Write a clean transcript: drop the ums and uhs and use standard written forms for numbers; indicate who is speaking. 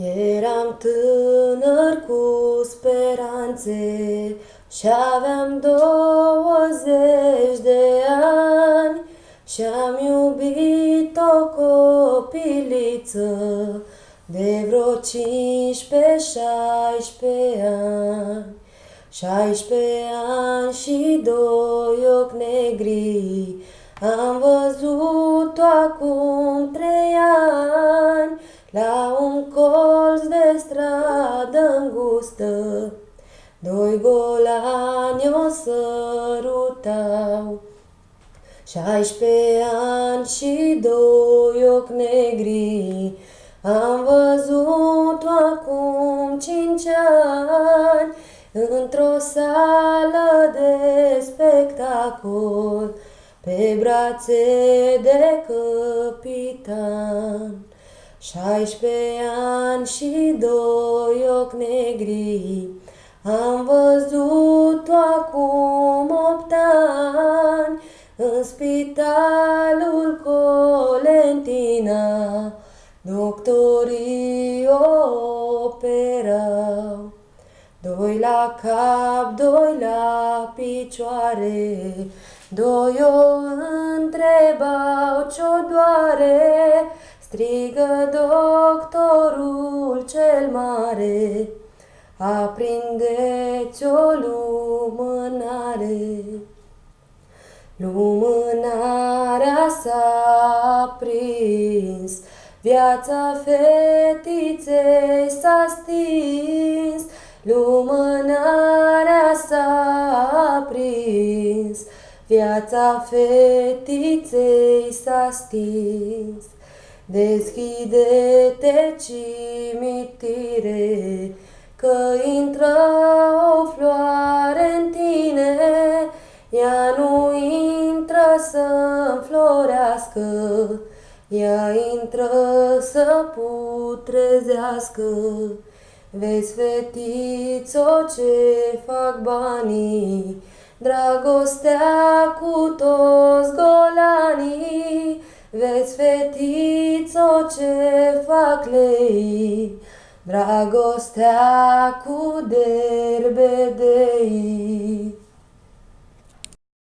Speaker 1: Eram tânăr cu speranțe și aveam 20 de ani și-am iubit o copiliță de vreo 15-16 ani. 16 ani și 2 ochi negri am văzut-o acum 3 ani la un colț de stradă îngustă. 2 golani o sărutau. 16 ani și 2 ochi negri am văzut-o acum 5 ani într-o sală de spectacol pe brațe de capitan. 16 ani și 2 ochi negri am văzut-o acum 8 ani în spitalul Colentina. Doctorii o operau. 2 la cap, 2 la picioare, 2 o întrebau ce-o doare. Strigă doctorul cel mare, aprindeți o lumânare. Lumânarea s-a aprins, viața fetiței s-a stins. Lumânarea s-a aprins, viața fetiței s-a stins. Deschide-te, cimitire, că intră o floare în tine. Ea nu intră să înflorească, ea intră să putrezească. Vezi, fetițo, ce fac banii, dragostea cu toți golanii. Vezi, fetițo, ce fac lei, dragostea cu derbedei.